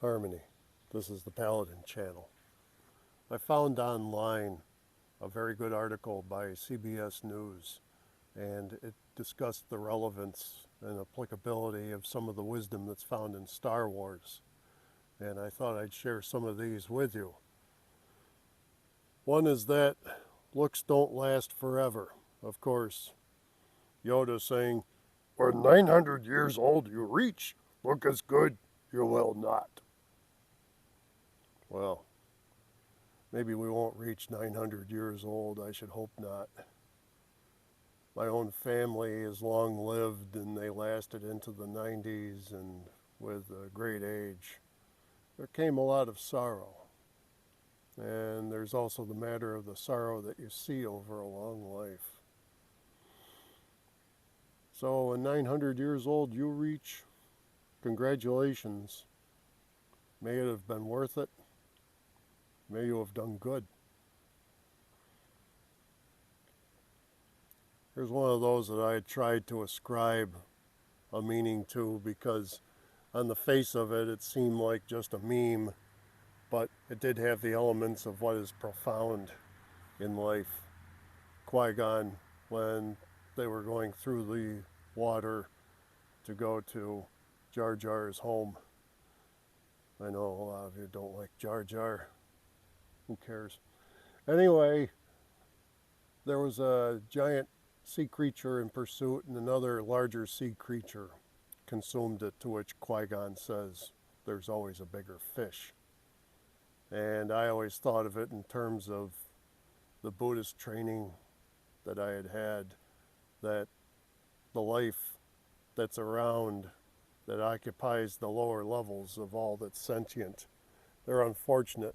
Harmony. This is the Paladin channel. I found online a very good article by CBS News, and it discussed the relevance and applicability of some of the wisdom that's found in Star Wars. And I thought I'd share some of these with you. One is that looks don't last forever. Of course, Yoda saying, "When 900 years old you reach, look as good you will not." Well, maybe we won't reach 900 years old. I should hope not. My own family is long lived and they lasted into the 90s, and with a great age. There came a lot of sorrow. And there's also the matter of the sorrow that you see over a long life. So when 900 years old you reach, congratulations. May it have been worth it. May you have done good. Here's one of those that I tried to ascribe a meaning to, because on the face of it, it seemed like just a meme, but it did have the elements of what is profound in life. Qui-Gon, when they were going through the water to go to Jar Jar's home. I know a lot of you don't like Jar Jar. Who cares? Anyway, there was a giant sea creature in pursuit, and another larger sea creature consumed it, to which Qui-Gon says, "There's always a bigger fish." And I always thought of it in terms of the Buddhist training that I had had, that the life that's around, that occupies the lower levels of all that's sentient, they're unfortunate.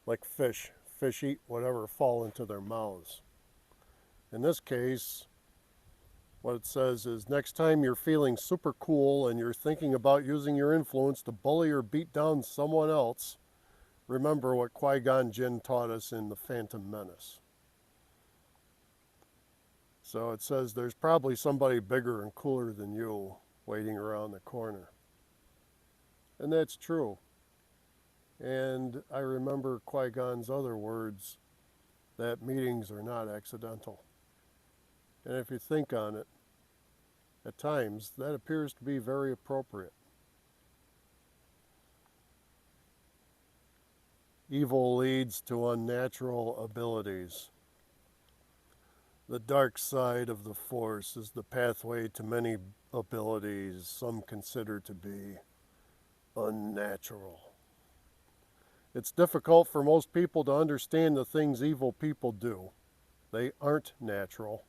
Like fish. Fish eat whatever fall into their mouths. In this case, what it says is, next time you're feeling super cool and you're thinking about using your influence to bully or beat down someone else, remember what Qui-Gon Jinn taught us in The Phantom Menace. So it says there's probably somebody bigger and cooler than you waiting around the corner. And that's true. And I remember Qui-Gon's other words, that meetings are not accidental. And if you think on it, at times that appears to be very appropriate. Evil leads to unnatural abilities. The dark side of the Force is the pathway to many abilities some consider to be unnatural. It's difficult for most people to understand the things evil people do. They aren't natural.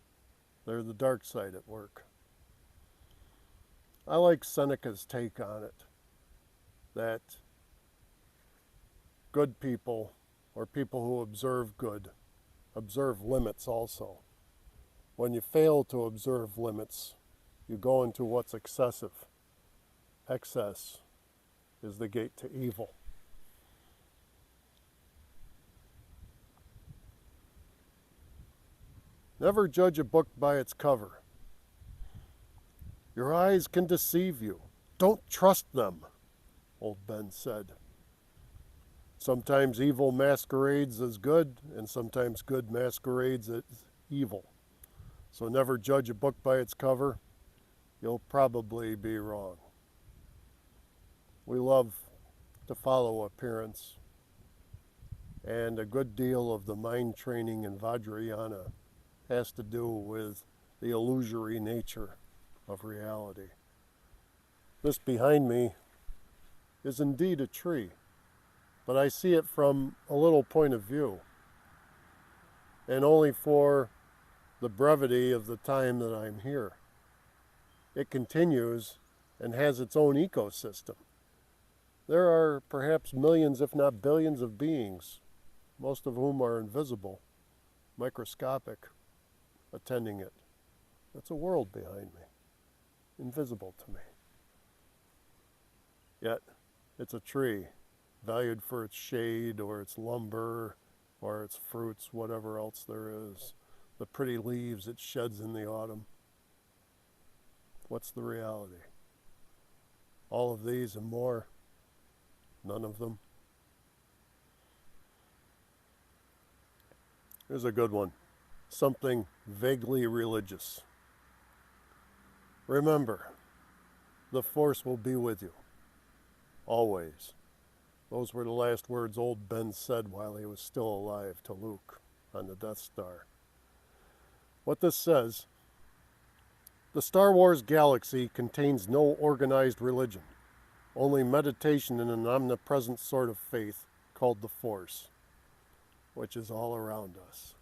They're the dark side at work. I like Seneca's take on it, that good people, or people who observe good, observe limits also. When you fail to observe limits, you go into what's excessive. Excess is the gate to evil. Never judge a book by its cover. Your eyes can deceive you. Don't trust them, old Ben said. Sometimes evil masquerades as good, and sometimes good masquerades as evil. So never judge a book by its cover. You'll probably be wrong. We love to follow appearance, and a good deal of the mind training in Vajrayana has to do with the illusory nature of reality. This behind me is indeed a tree, but I see it from a little point of view, and only for the brevity of the time that I'm here. It continues and has its own ecosystem. There are perhaps millions, if not billions, of beings, most of whom are invisible, microscopic, attending it. That's a world behind me, invisible to me. Yet, it's a tree, valued for its shade or its lumber or its fruits, whatever else there is, the pretty leaves it sheds in the autumn. What's the reality? All of these and more None of them. Here's a good one. Something vaguely religious. Remember, the Force will be with you. Always. Those were the last words old Ben said while he was still alive to Luke on the Death Star. What this says, the Star Wars galaxy contains no organized religion, only meditation in an omnipresent sort of faith called the Force, which is all around us.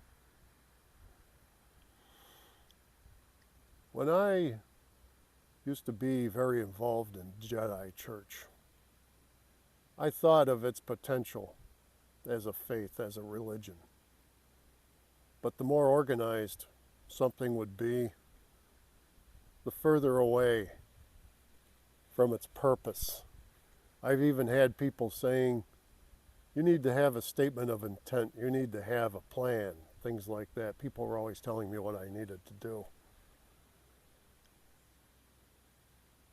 When I used to be very involved in Jedi Church, I thought of its potential as a faith, as a religion. But the more organized something would be, the further away from its purpose. I've even had people saying, you need to have a statement of intent, you need to have a plan, things like that. People were always telling me what I needed to do.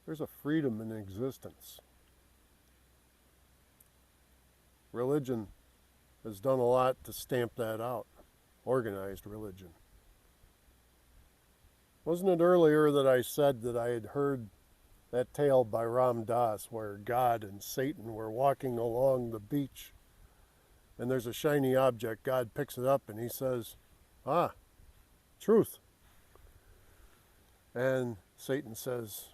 There's a freedom in existence. Religion has done a lot to stamp that out. Organized religion. Wasn't it earlier that I said that I had heard that tale by Ram Dass where God and Satan were walking along the beach and there's a shiny object, God picks it up and he says, truth. And Satan says,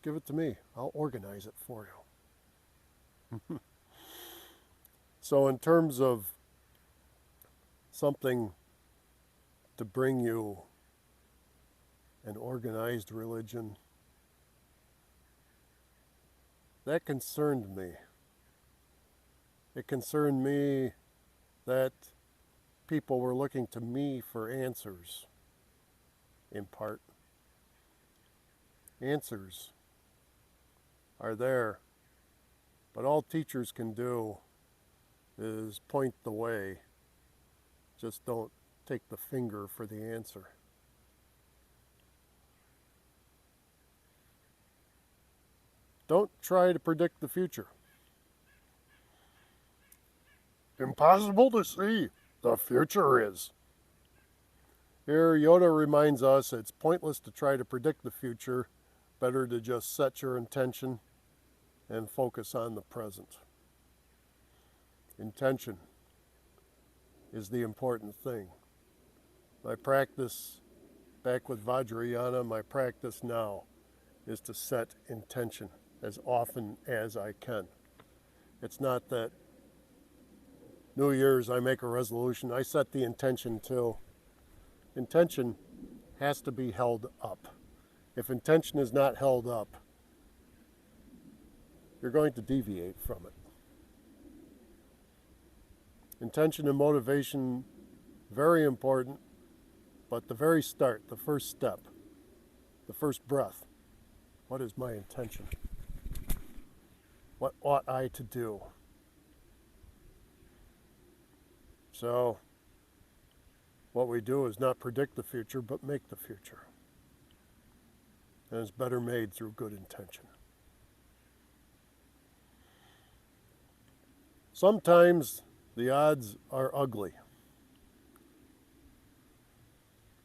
give it to me, I'll organize it for you. So in terms of something to bring you an organized religion, that concerned me. It concerned me that people were looking to me for answers, in part. Answers are there, but all teachers can do is point the way. Just don't take the finger for the answer. Don't try to predict the future. Impossible to see. The future is. Here, Yoda reminds us it's pointless to try to predict the future. Better to just set your intention and focus on the present. Intention is the important thing. My practice back with Vajrayana, my practice now is to set intention as often as I can. It's not that New Year's I make a resolution, I set the intention too. Intention has to be held up. If intention is not held up, you're going to deviate from it. Intention and motivation, very important, but the very start, the first step, the first breath, what is my intention? What ought I to do? So, what we do is not predict the future, but make the future. And it's better made through good intention. Sometimes the odds are ugly.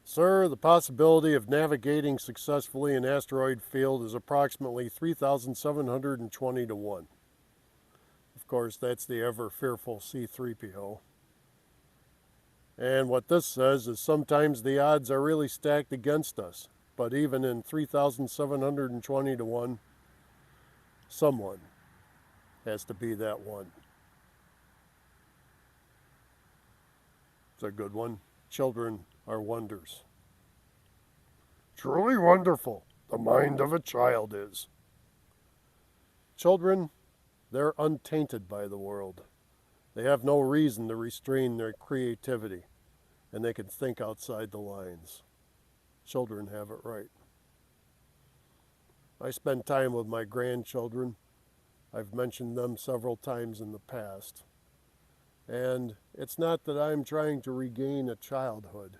Sir, the possibility of navigating successfully an asteroid field is approximately 3,720 to 1. Of course, that's the ever-fearful C-3PO. And what this says is sometimes the odds are really stacked against us. But even in 3,720 to 1, someone has to be that one. It's a good one. Children are wonders. Truly wonderful, the mind of a child is. Children, they're untainted by the world. They have no reason to restrain their creativity, and they can think outside the lines. Children have it right. I spend time with my grandchildren. I've mentioned them several times in the past. And it's not that I'm trying to regain a childhood,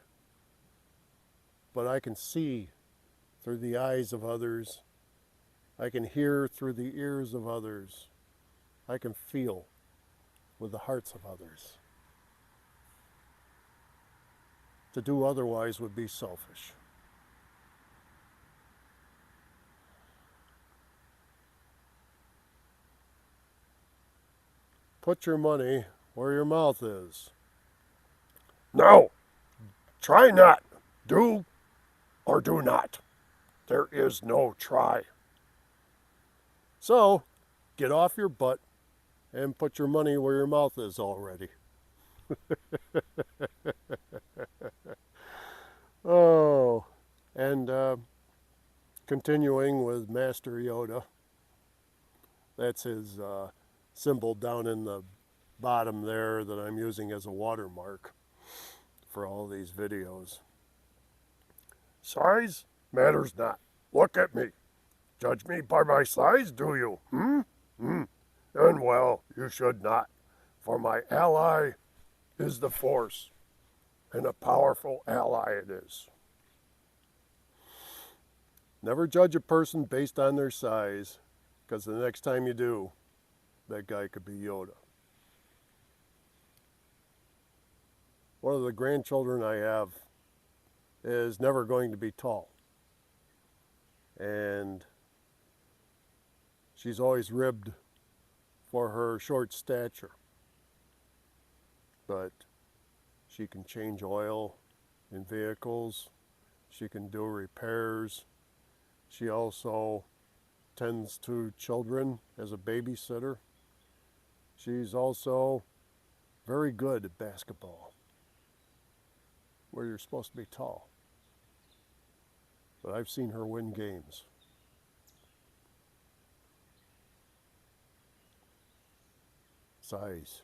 but I can see through the eyes of others. I can hear through the ears of others. I can feel with the hearts of others. To do otherwise would be selfish. Put your money where your mouth is. No, try not. Do or do not. There is no try. So, get off your butt and put your money where your mouth is already. Oh, and continuing with Master Yoda, that's his symbol down in the bottom there that I'm using as a watermark for all these videos. Size matters not. Look at me. Judge me by my size, do you? And well, you should not, for my ally is the Force, and a powerful ally it is. Never judge a person based on their size, because the next time you do, that guy could be Yoda. One of the grandchildren I have is never going to be tall. And she's always ribbed for her short stature. But she can change oil in vehicles. She can do repairs. She also tends to children as a babysitter. She's also very good at basketball, where you're supposed to be tall. But I've seen her win games. Size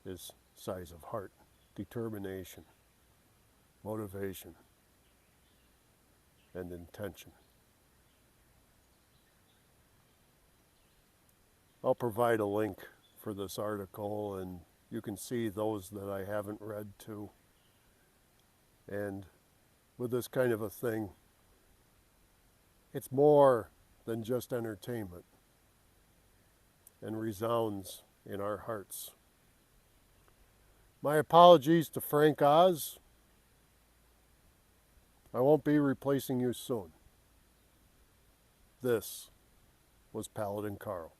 is size of heart, determination, motivation, and intention. I'll provide a link for this article, and you can see those that I haven't read too. And with this kind of a thing, it's more than just entertainment and resounds in our hearts. My apologies to Frank Oz. I won't be replacing you soon. This was Paladin Carl.